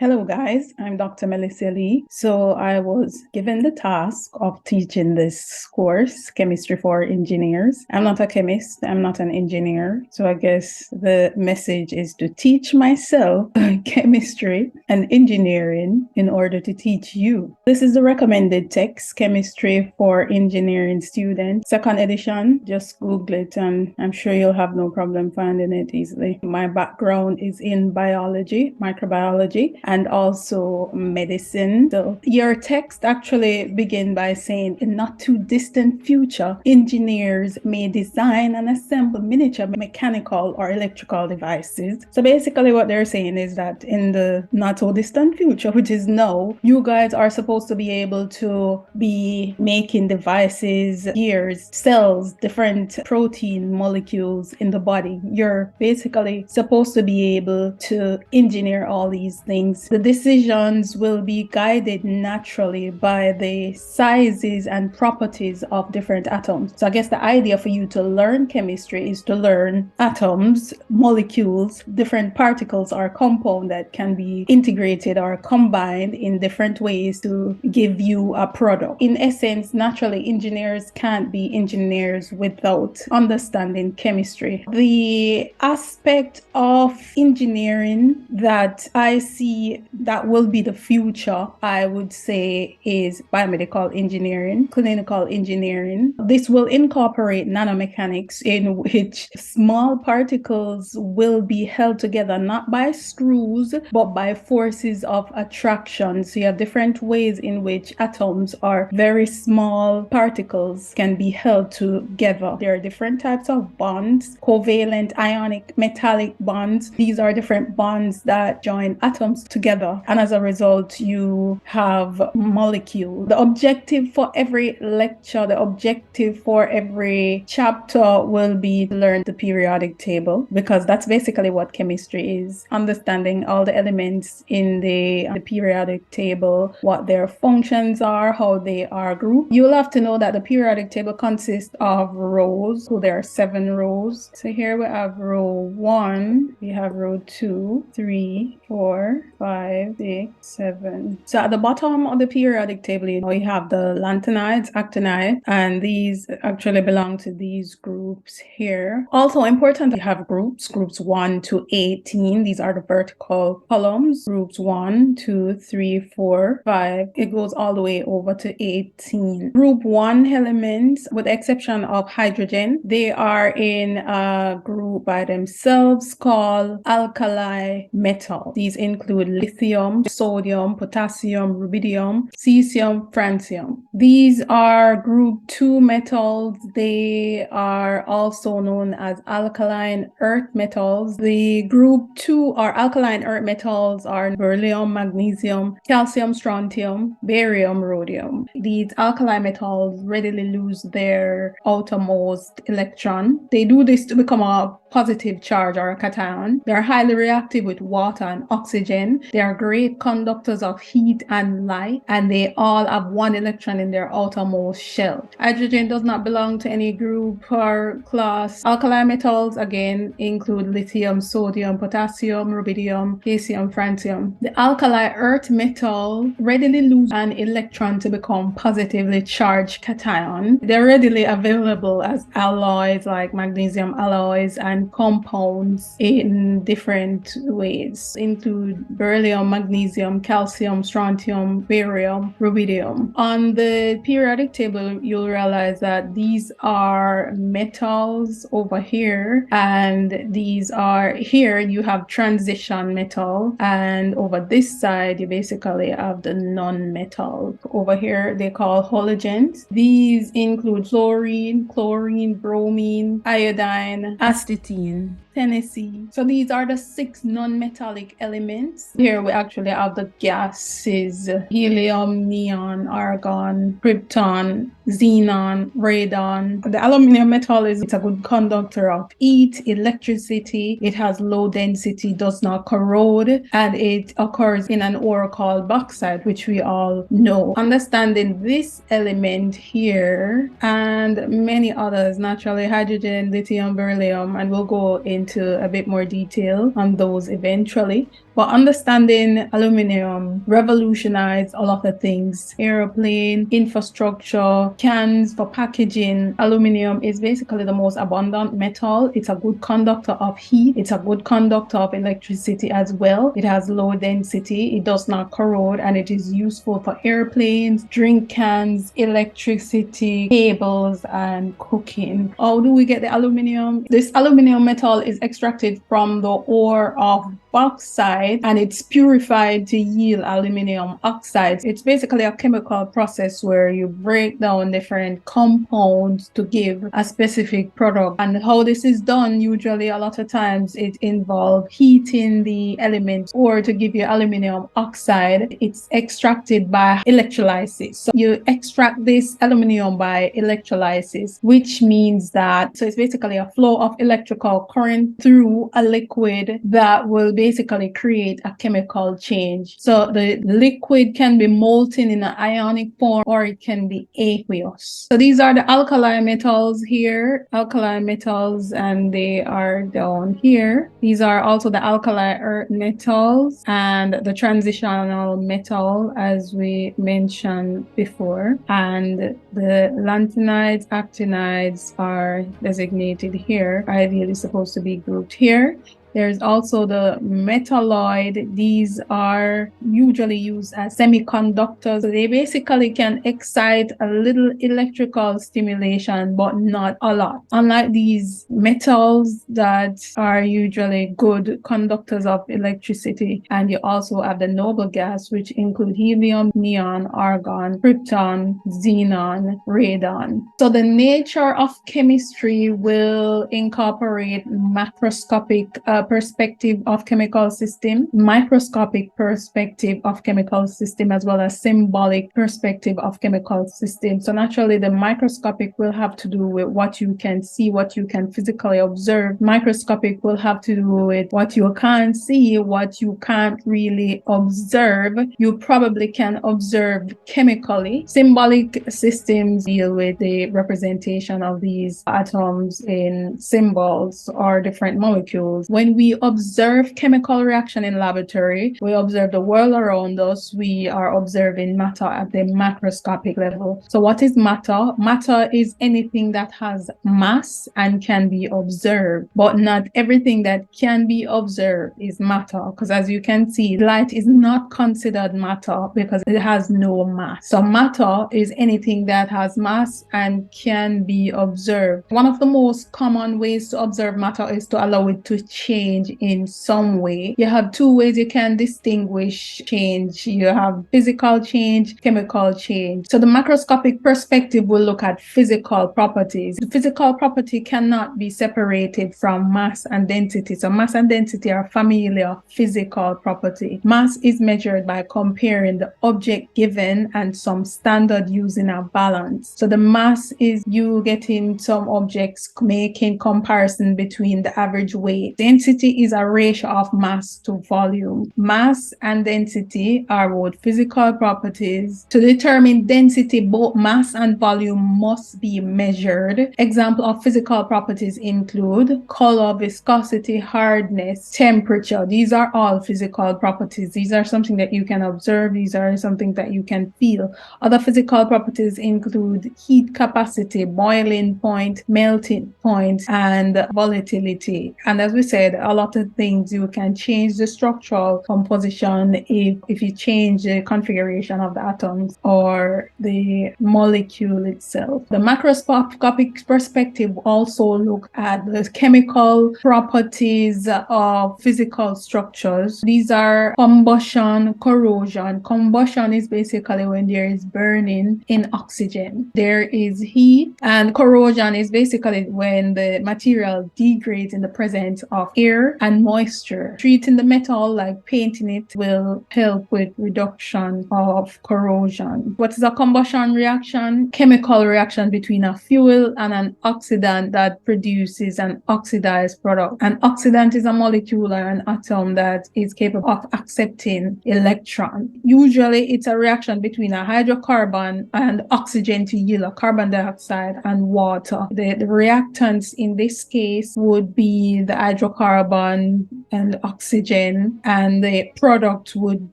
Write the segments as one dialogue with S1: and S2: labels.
S1: Hello guys, I'm Dr. Melissa Lee. So I was given the task of teaching this course, Chemistry for Engineers. I'm not a chemist, I'm not an engineer. So I guess the message is to teach myself chemistry and engineering in order to teach you. This is the recommended text, Chemistry for Engineering Students, second edition. Just Google it and I'm sure you'll have no problem finding it easily. My background is in biology, microbiology, and also medicine. So your text actually begin by saying, in not too distant future, engineers may design and assemble miniature mechanical or electrical devices. So basically what they're saying is that in the not so distant future, which is now, you guys are supposed to be able to be making devices, gears, cells, different protein molecules in the body. You're basically supposed to be able to engineer all these things. The decisions will be guided naturally by the sizes and properties of different atoms. So I guess the idea for you to learn chemistry is to learn atoms, molecules, different particles or compounds that can be integrated or combined in different ways to give you a product. In essence, naturally, engineers can't be engineers without understanding chemistry. The aspect of engineering that I see that will be the future, I would say, is biomedical engineering, clinical engineering. This will incorporate nanomechanics, in which small particles will be held together not by screws but by forces of attraction. So you have different ways in which atoms or very small particles can be held together. There are different types of bonds: covalent, ionic, metallic bonds. These are different bonds that join atoms together, and as a result you have molecules. The objective for every lecture, the objective for every chapter will be to learn the periodic table, because that's basically what chemistry is: understanding all the elements in the periodic table, what their functions are, how they are grouped. You will have to know that the periodic table consists of rows. So there are 7 rows. So here we have row 1, we have row 2, 3, 4, 5, 6, 7. So at the bottom of the periodic table, you have the lanthanides, actinides, and these actually belong to these groups here. Also important, you have groups 1 to 18. These are the vertical columns. Groups 1, 2, 3, 4, 5. It goes all the way over to 18. Group 1 elements, with the exception of hydrogen, they are in a group by themselves called alkali metal. These include lithium, sodium, potassium, rubidium, cesium, francium. These are group 2 metals. They are also known as alkaline earth metals. The group 2 or alkaline earth metals are beryllium, magnesium, calcium, strontium, barium, rhodium. These alkali metals readily lose their outermost electron. They do this to become a positive charge or a cation. They are highly reactive with water and oxygen. They are great conductors of heat and light, and they all have 1 electron in their outermost shell. Hydrogen does not belong to any group or class. Alkali metals again include lithium, sodium, potassium, rubidium, cesium, francium. The alkali earth metal readily lose an electron to become positively charged cation. They're readily available as alloys like magnesium alloys and compounds in different ways, include beryllium, magnesium, calcium, strontium, barium, rubidium. On the periodic table, you'll realize that these are metals over here, and these are here you have transition metal, and over this side you basically have the non-metal. Over here they call halogens. These include fluorine, chlorine, bromine, iodine, astatine, Tennessee. So these are the 6 non-metallic elements. Here we actually have the gases: helium, neon, argon, krypton, xenon, radon. The aluminium metal it's a good conductor of heat, electricity. It has low density, does not corrode, and it occurs in an ore called bauxite, which we all know. Understanding this element here and many others, naturally hydrogen, lithium, beryllium, and we'll go into into a bit more detail on those eventually. But understanding aluminum revolutionized a lot of things. Airplane, infrastructure, cans for packaging. Aluminum is basically the most abundant metal. It's a good conductor of heat. It's a good conductor of electricity as well. It has low density. It does not corrode, and it is useful for airplanes, drink cans, electricity, cables, and cooking. How do we get the aluminum? This aluminum metal is extracted from the ore of bauxite, and it's purified to yield aluminum oxide. It's basically a chemical process where you break down different compounds to give a specific product. And how this is done, usually a lot of times it involves heating the elements, or to give you aluminum oxide, it's extracted by electrolysis. So you extract this aluminum by electrolysis, which means that, so it's basically a flow of electrical current through a liquid that will basically create a chemical change. So the liquid can be molten in an ionic form, or it can be aqueous. So these are the alkali metals here, alkali metals, and they are down here. These are also the alkali earth metals and the transitional metal, as we mentioned before. And the lanthanides, actinides are designated here, ideally supposed to be grouped here. There's also the metalloid. These are usually used as semiconductors. They basically can excite a little electrical stimulation, but not a lot. Unlike these metals that are usually good conductors of electricity. And you also have the noble gas, which include helium, neon, argon, krypton, xenon, radon. So the nature of chemistry will incorporate macroscopic perspective of chemical system, microscopic perspective of chemical system, as well as symbolic perspective of chemical system. So naturally, the microscopic will have to do with what you can see, what you can physically observe. Microscopic will have to do with what you can't see, what you can't really observe. You probably can observe chemically. Symbolic systems deal with the representation of these atoms in symbols or different molecules. When we observe chemical reaction in laboratory, we observe the world around us. We are observing matter at the macroscopic level. So what is matter? Matter is anything that has mass and can be observed, but not everything that can be observed is matter, because as you can see, light is not considered matter because it has no mass. So matter is anything that has mass and can be observed. One of the most common ways to observe matter is to allow it to change in some way. You have two ways you can distinguish change. You have physical change, chemical change. So the macroscopic perspective will look at physical properties. The physical property cannot be separated from mass and density. So mass and density are familiar physical property. Mass is measured by comparing the object given and some standard using a balance. So the mass is you getting some objects, making comparison between the average weight. Density is a ratio of mass to volume. Mass and density are both physical properties. To determine density, both mass and volume must be measured. Example of physical properties include color, viscosity, hardness, temperature. These are all physical properties. These are something that you can observe. These are something that you can feel. Other physical properties include heat capacity, boiling point, melting point, and volatility. And as we said, a lot of things you can change the structural composition if you change the configuration of the atoms or the molecule itself. The macroscopic perspective also look at the chemical properties of physical structures. These are combustion, corrosion. Combustion is basically when there is burning in oxygen. There is heat, and corrosion is basically when the material degrades in the presence of air air and moisture. Treating the metal like painting it will help with reduction of corrosion. What is a combustion reaction? Chemical reaction between a fuel and an oxidant that produces an oxidized product. An oxidant is a molecule or an atom that is capable of accepting electron. Usually it's a reaction between a hydrocarbon and oxygen to yield a carbon dioxide and water. The reactants in this case would be the hydrocarbon and oxygen, and the product would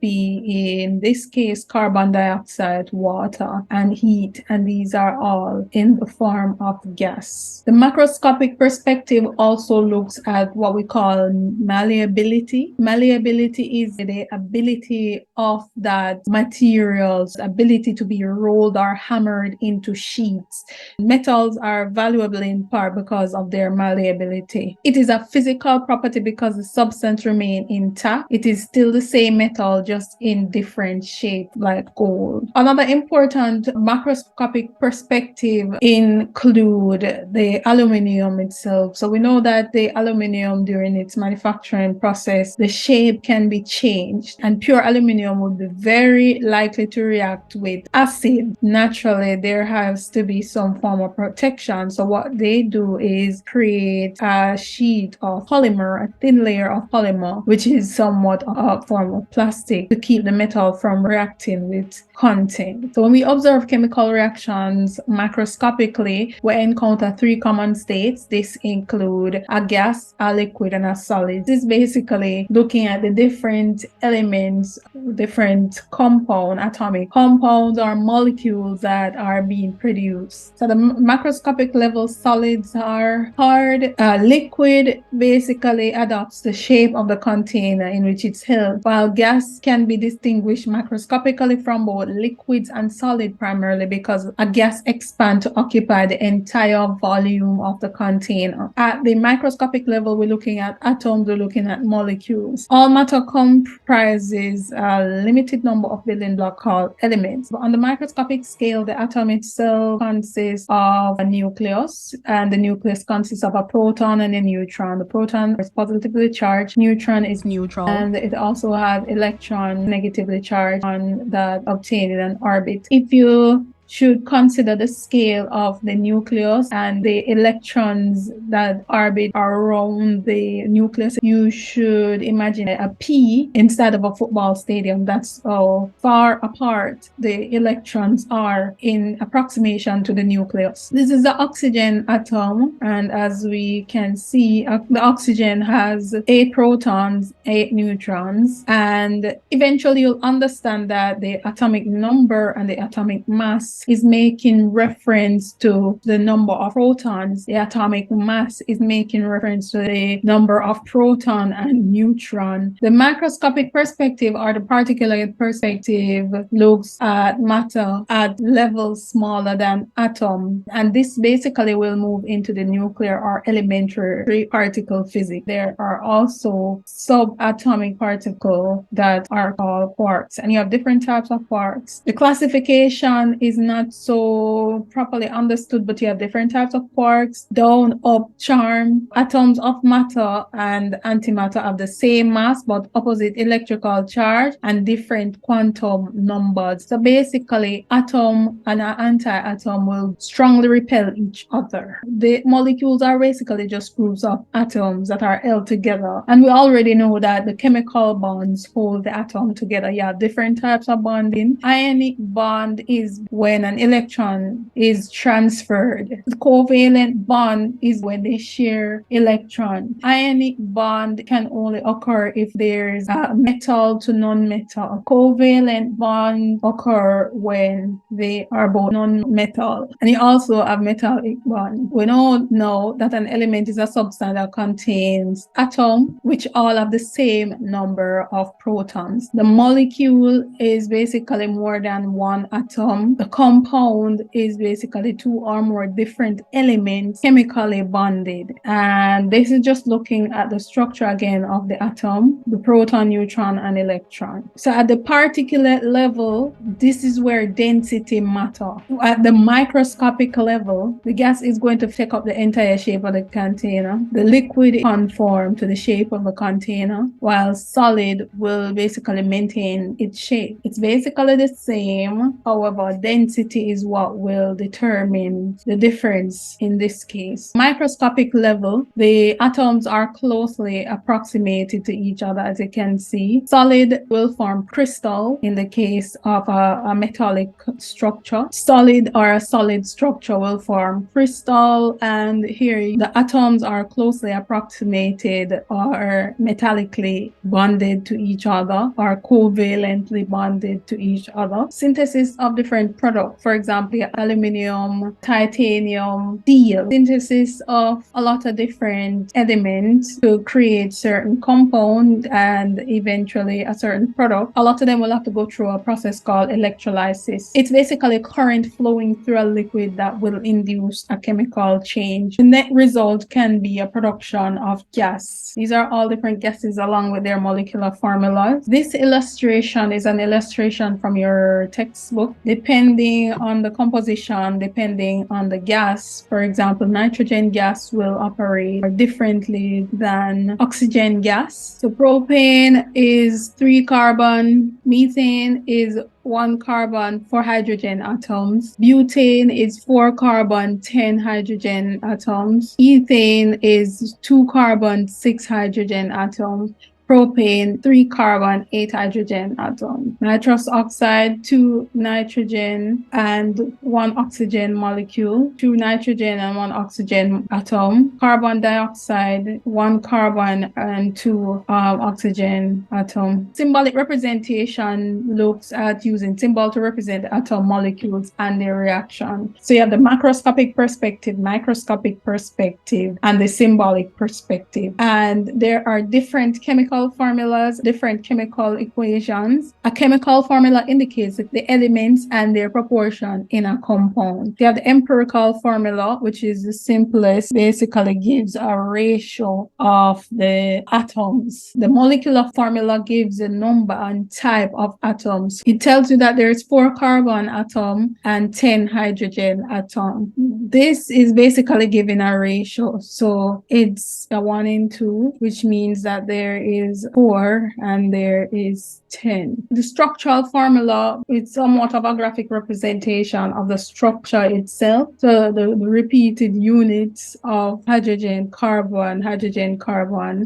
S1: be, in this case, carbon dioxide, water, and heat, and these are all in the form of gas. The macroscopic perspective also looks at what we call malleability. Malleability is the ability of that material's ability to be rolled or hammered into sheets. Metals are valuable in part because of their malleability. It is a physical property because the substance remains intact. It is still the same metal, just in different shape, like gold. Another important macroscopic perspective include the aluminium itself. So we know that the aluminium, during its manufacturing process, the shape can be changed, and pure aluminium would be very likely to react with acid. Naturally, there has to be some form of protection. So what they do is create a sheet of polymer, a thin layer of polymer, which is somewhat a form of plastic, to keep the metal from reacting with content. So when we observe chemical reactions macroscopically, we encounter three common states. This include a gas, a liquid, and a solid. This is basically looking at the different elements, different atomic compounds or molecules that are being produced. So the macroscopic level solids are hard. Liquid basically adopts the shape of the container in which it's held, while gas can be distinguished macroscopically from both liquids and solid, primarily because a gas expands to occupy the entire volume of the container. At the microscopic level, we're looking at atoms, we're looking at molecules. All matter comprises a limited number of building blocks called elements. But on the microscopic scale, the atom itself consists of a nucleus, and the nucleus consists of a proton and a neutron. The proton is positively charged, neutron is neutral, and it also has electron negatively charged on that obtained in an orbit. If you should consider the scale of the nucleus and the electrons that orbit around the nucleus, you should imagine a P instead of a football stadium. That's how far apart the electrons are in approximation to the nucleus. This is the oxygen atom, and as we can see, the oxygen has 8 protons, 8 neutrons, and eventually you'll understand that the atomic number and the atomic mass is making reference to the number of protons. The atomic mass is making reference to the number of proton and neutron. The macroscopic perspective, or the particular perspective, looks at matter at levels smaller than atom, and this basically will move into the nuclear or elementary particle physics. There are also subatomic particles that are called quarks, and you have different types of quarks. The classification is not so properly understood, but you have different types of quarks: down, up, charm. Atoms of matter and antimatter have the same mass but opposite electrical charge and different quantum numbers. So basically, atom and an anti-atom will strongly repel each other. The molecules are basically just groups of atoms that are held together, and we already know that the chemical bonds hold the atom together. You have different types of bonding. Ionic bond is when an electron is transferred. The covalent bond is when they share electron. Ionic bond can only occur if there's a metal to non-metal. Covalent bond occur when they are both non-metal. And you also have metallic bond. We all know that an element is a substance that contains atoms, which all have the same number of protons. The molecule is basically more than one atom. The compound is basically two or more different elements chemically bonded. And this is just looking at the structure again of the atom, the proton, neutron, and electron. So at the particulate level, this is where density matter. At the microscopic level, the gas is going to take up the entire shape of the container. The liquid conform to the shape of the container, while solid will basically maintain its shape. It's basically the same, however, density is what will determine the difference in this case. Microscopic level, the atoms are closely approximated to each other, as you can see. Solid will form crystal in the case of a metallic structure. Solid or a solid structure will form crystal, and here the atoms are closely approximated or metallically bonded to each other or covalently bonded to each other. Synthesis of different products, for example, aluminium, titanium, steel. Synthesis of a lot of different elements to create certain compound and eventually a certain product. A lot of them will have to go through a process called electrolysis. It's basically current flowing through a liquid that will induce a chemical change. The net result can be a production of gas. These are all different gases along with their molecular formulas. This illustration is an illustration from your textbook. Depending on the composition, depending on the gas, for example, nitrogen gas will operate differently than oxygen gas. So propane is 3 carbon, methane is 1 carbon, 4 hydrogen atoms. Butane is 4 carbon, 10 hydrogen atoms. Ethane is 2 carbon, 6 hydrogen atoms. Propane, 3 carbon, 8 hydrogen atoms. Nitrous oxide, 2 nitrogen and 1 oxygen molecule, 2 nitrogen and 1 oxygen atom. Carbon dioxide, 1 carbon and 2 oxygen atom. Symbolic representation looks at using symbol to represent the atom molecules and their reaction. So you have the macroscopic perspective, microscopic perspective, and the symbolic perspective. And there are different chemical formulas, different chemical equations. A chemical formula indicates the elements and their proportion in a compound. You have the empirical formula, which is the simplest, basically gives a ratio of the atoms. The molecular formula gives a number and type of atoms. It tells you that there's 4 carbon atom and 10 hydrogen atom. This is basically giving a ratio. So it's a 1 in 2, which means that there is 4 and there is 10. The structural formula is somewhat of a graphic representation of the structure itself. So the repeated units of hydrogen, carbon,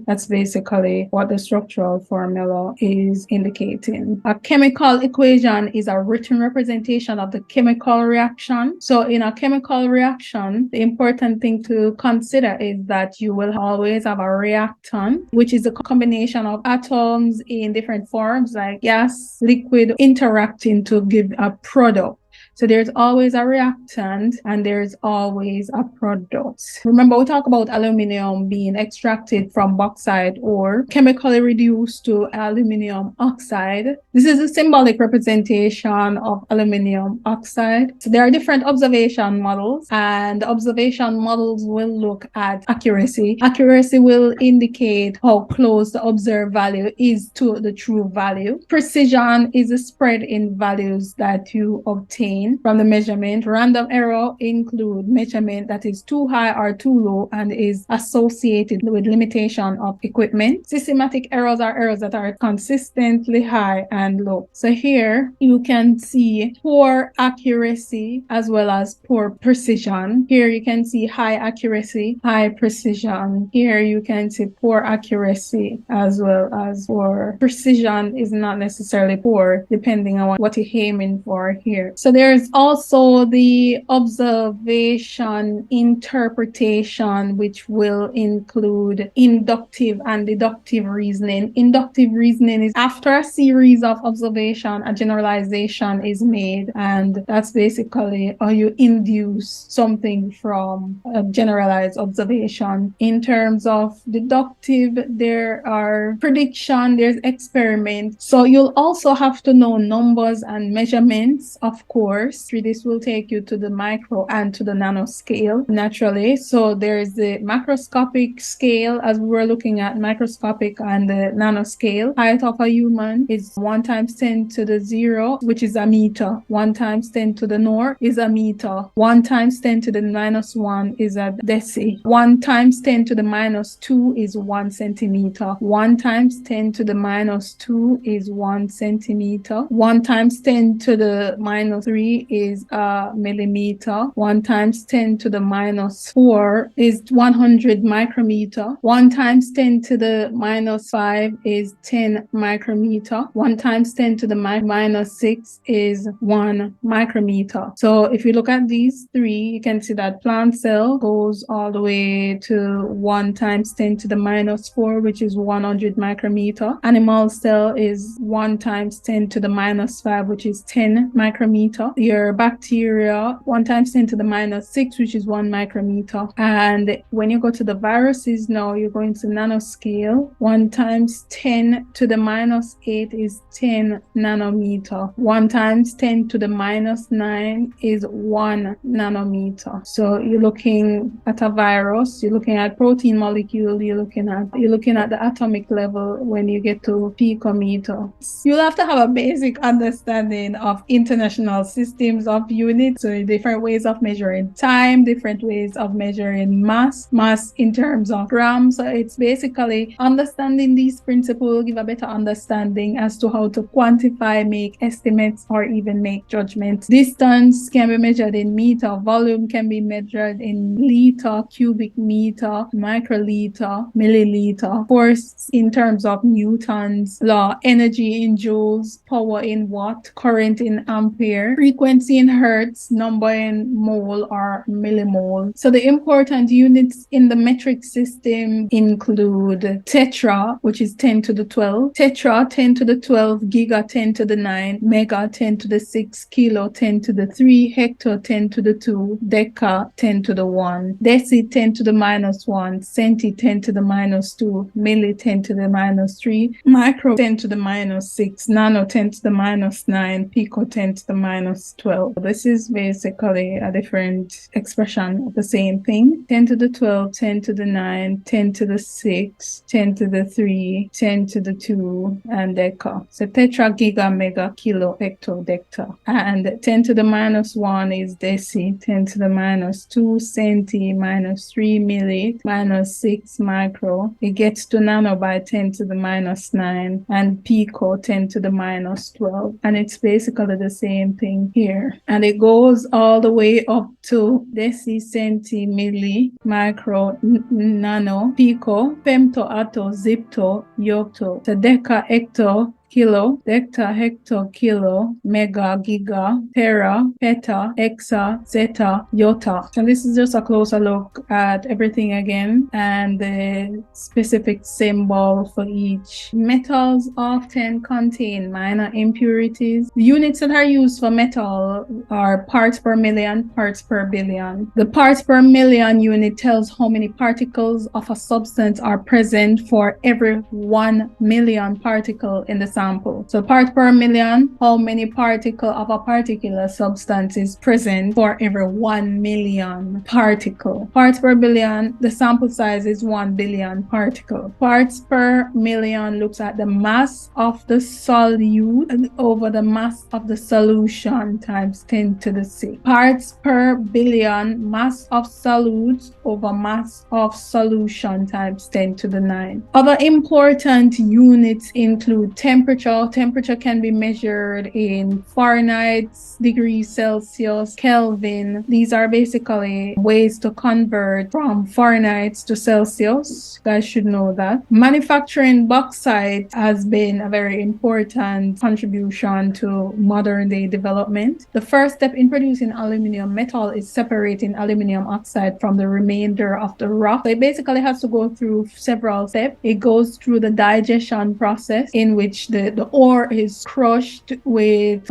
S1: that's basically what the structural formula is indicating. A chemical equation is a written representation of the chemical reaction. So in a chemical reaction, the important thing to consider is that you will always have a reactant, which is a combination of atoms in different forms like gas, liquid interacting to give a product. So there's always a reactant and there's always a product. Remember, we talk about aluminum being extracted from bauxite ore, chemically reduced to aluminum oxide. This is a symbolic representation of aluminum oxide. So there are different observation models, and the observation models will look at accuracy. Accuracy will indicate how close the observed value is to the true value. Precision is a spread in values that you obtain from the measurement. Random error include measurement that is too high or too low and is associated with limitation of equipment. Systematic errors are errors that are consistently high and low. So here you can see poor accuracy as well as poor precision. Here you can see high accuracy, high precision. Here you can see poor accuracy as well as poor precision is not necessarily poor, depending on what you're aiming for here. So there's also the observation interpretation, which will include inductive and deductive reasoning. Inductive reasoning is after a series of observation, a generalization is made, and that's basically how you induce something from a generalized observation. In terms of deductive, there are prediction, there's experiment. So you'll also have to know numbers and measurements, of course. course, this will take you to the micro and to the nano scale naturally. So there is the macroscopic scale, as we were looking at microscopic and the nanoscale. Height of a human is 1 times 10 to the 0, which is a meter. 1 times 10 to the north is a meter. 1 times 10 to the minus 1 is a deci. 1 times 10 to the minus 2 is 1 centimeter. 1 times 10 to the minus 2 is 1 centimeter. 1 times 10 to the minus 3 is a millimeter. 1 times 10 to the minus 4 is 100 micrometer. 1 times 10 to the minus 5 is 10 micrometer. 1 times 10 to the minus 6 is 1 micrometer. So if you look at these three, you can see that plant cell goes all the way to 1 times 10 to the minus 4, which is 100 micrometer. Animal cell is 1 times 10 to the minus 5, which is 10 micrometer. Your bacteria, 1 times 10 to the minus 6, which is 1 micrometer. And when you go to the viruses now, you're going to nanoscale. 1 times 10 to the minus 8 is 10 nanometer. 1 times 10 to the minus 9 is 1 nanometer. So you're looking at a virus, you're looking at protein molecule, you're looking at the atomic level when you get to picometer. You'll have to have a basic understanding of international systems of units, so different ways of measuring time, different ways of measuring mass in terms of grams. So it's basically understanding these principles will give a better understanding as to how to quantify, make estimates, or even make judgments. Distance can be measured in meter, volume can be measured in liter, cubic meter, microliter, milliliter, force in terms of newtons, law, energy in joules, power in watt, current in ampere, frequency in hertz, number in mole or millimole. So the important units in the metric system include tetra, which is 10 to the 12, tetra 10 to the 12, giga 10 to the 9, mega 10 to the 6, kilo 10 to the 3, hecto 10 to the 2, deca 10 to the 1, deci 10 to the minus 1, centi 10 to the minus 2, milli 10 to the minus 3, micro 10 to the minus 6, nano 10 to the minus 9, pico 10 to the minus 12. This is basically a different expression of the same thing. 10 to the 12, 10 to the 9, 10 to the 6, 10 to the 3, 10 to the 2, and deca. So tetra, giga, mega, kilo, hecto, decta. And 10 to the minus 1 is deci, 10 to the minus 2, centi, minus 3, milli, minus 6, micro. It gets to nano by 10 to the minus 9, and pico 10 to the minus 12. And it's basically the same thing here. And it goes all the way up to deci, centi, milli, micro, nano, pico, femto, atto, zipto, yocto, so deca, hecto, kilo, decta, hecto, kilo, mega, giga, tera, peta, exa, zeta, iota. So this is just a closer look at everything again and the specific symbol for each. Metals often contain minor impurities. The units that are used for metal are parts per million, parts per billion. The parts per million unit tells how many particles of a substance are present for every 1 million particle in the sample. So part per million, how many particles of a particular substance is present for every 1 million particle. Parts per billion, the sample size is 1 billion particle. Parts per million looks at the mass of the solute over the mass of the solution times 10 to the 6. Parts per billion, mass of solute over mass of solution times 10 to the 9. Other important units include temperature. Temperature can be measured in Fahrenheit, degrees Celsius, Kelvin. These are basically ways to convert from Fahrenheit to Celsius. You guys should know that. Manufacturing bauxite has been a very important contribution to modern day development. The first step in producing aluminum metal is separating aluminum oxide from the remainder of the rock. So it basically has to go through several steps. It goes through the digestion process, in which the the ore is crushed with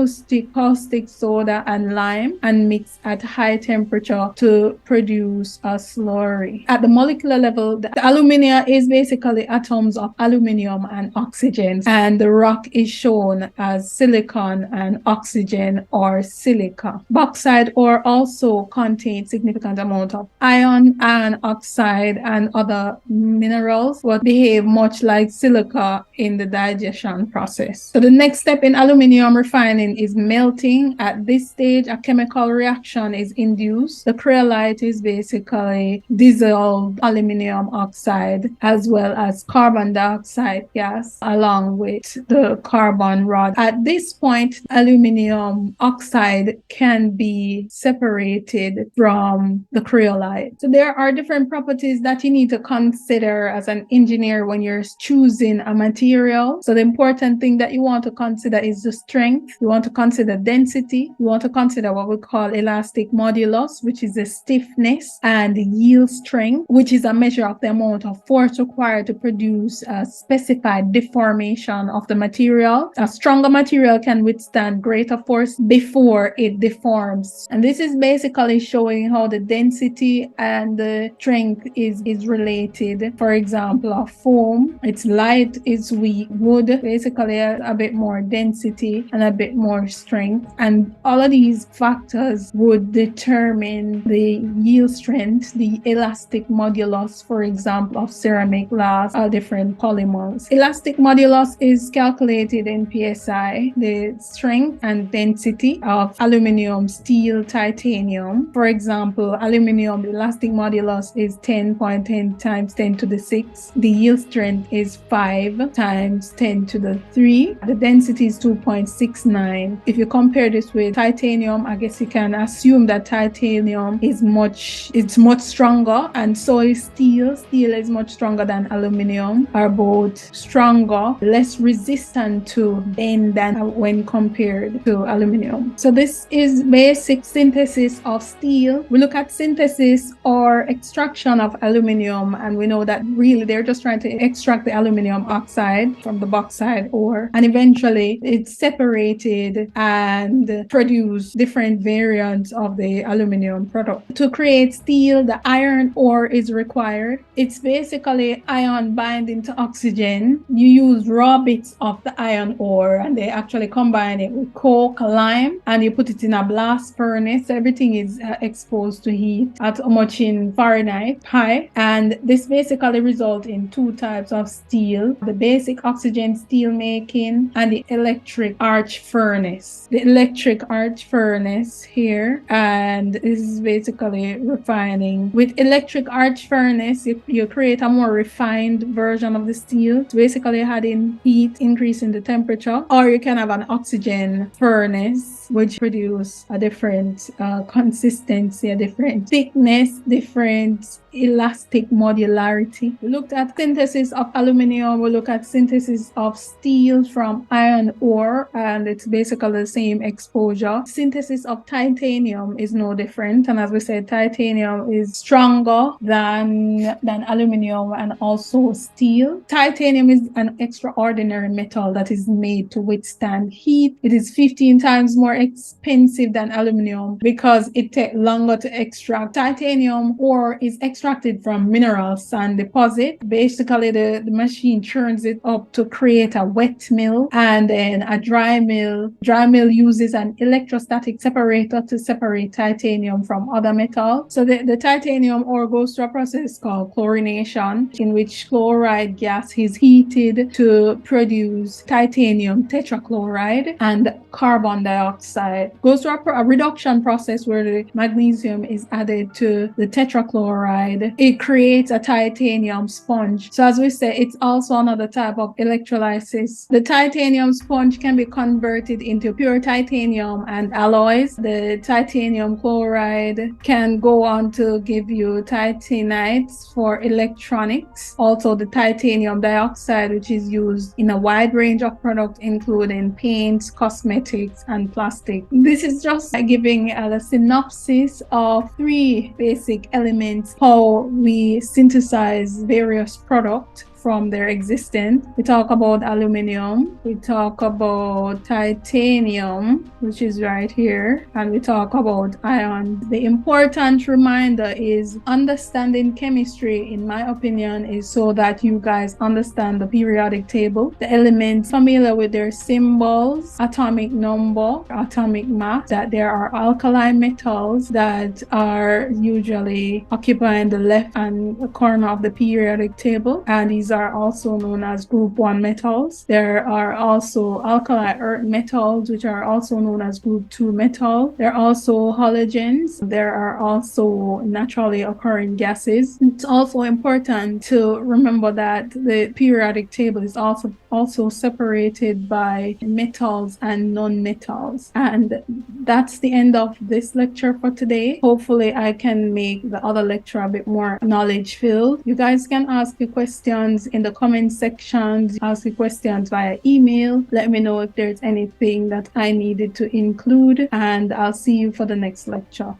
S1: caustic soda and lime and mixed at high temperature to produce a slurry. At the molecular level, the alumina is basically atoms of aluminium and oxygen, and the rock is shown as silicon and oxygen or silica. Bauxite ore also contains significant amount of iron oxide, and other minerals that behave much like silica in the digestion process. So the next step in aluminium refining is melting. At this stage, a chemical reaction is induced. The cryolite is basically dissolved aluminium oxide as well as carbon dioxide gas along with the carbon rod. At this point, aluminium oxide can be separated from the cryolite. So there are different properties that you need to consider as an engineer when you're choosing a material. So the important thing that you want to consider is the strength. You want to consider density. You want to consider what we call elastic modulus, which is the stiffness, and the yield strength, which is a measure of the amount of force required to produce a specified deformation of the material. A stronger material can withstand greater force before it deforms. And this is basically showing how the density and the strength is related. For example, a foam, it's light, it's weak. Wood, basically a bit more density and a bit more strength. And all of these factors would determine the yield strength, the elastic modulus, for example, of ceramic, glass, or different polymers. Elastic modulus is calculated in PSI, the strength and density of aluminium, steel, titanium. For example, aluminium, the elastic modulus is 10.10 times 10 to the 6. The yield strength is 5 times 10 to the 3. The density is 2.69. If you compare this with titanium, I guess you can assume that titanium is much stronger, and so is steel. Steel is much stronger than aluminium, are both stronger, less resistant to bend than when compared to aluminium. So this is basic synthesis of steel. We look at synthesis or extraction of aluminium, and we know that really they're just trying to extract the aluminium oxide from the bauxite ore, and eventually it's separated and produce different variants of the aluminium product. To create steel, the iron ore is required. It's basically iron binding to oxygen. You use raw bits of the iron ore, and they actually combine it with coke, lime, and you put it in a blast furnace. Everything is exposed to heat at much in Fahrenheit high, and this basically results in two types of steel: the basic oxygen steel making and the electric arc furnace. The electric arc furnace here, and this is basically refining. With electric arc furnace, you create a more refined version of the steel. It's basically adding heat, increasing the temperature. Or you can have an oxygen furnace, which produce a different consistency, a different thickness, different elastic modularity. We looked at synthesis of aluminium. We look at synthesis of steel from iron ore, and it's basically the same exposure. Synthesis of titanium is no different, and as we said, titanium is stronger than aluminium and also steel. Titanium is an extraordinary metal that is made to withstand heat. It is 15 times more expensive than aluminium because it takes longer to extract. Titanium ore is extracted from mineral sand deposit. Basically, the machine churns it up to create a wet mill, and then a dry mill. Dry mill uses an electrostatic separator to separate titanium from other metals. So the titanium ore goes through a process called chlorination, in which chloride gas is heated to produce titanium tetrachloride and carbon dioxide. Goes through a reduction process where the magnesium is added to the tetrachloride. It creates a titanium sponge. So as we say, it's also another type of electrolysis. The titanium sponge can be converted into pure titanium and alloys. The titanium chloride can go on to give you titanides for electronics. Also the titanium dioxide, which is used in a wide range of products, including paints, cosmetics, and plastic. This is just giving a synopsis of three basic elements, how we synthesize various products from their existence. We talk about aluminum, we talk about titanium, which is right here, and we talk about ions. The important reminder is understanding chemistry, in my opinion, is so that you guys understand the periodic table, the elements, familiar with their symbols, atomic number, atomic mass, that there are alkali metals that are usually occupying the left and corner of the periodic table, and these are also known as group 1 metals. There are also alkali earth metals, which are also known as group 2 metals. There are also halogens. There are also naturally occurring gases. It's also important to remember that the periodic table is also separated by metals and non-metals. And that's the end of this lecture for today. Hopefully I can make the other lecture a bit more knowledge filled. You guys can ask your questions in the comment sections, ask your questions via email. Let me know if there's anything that I needed to include, and I'll see you for the next lecture.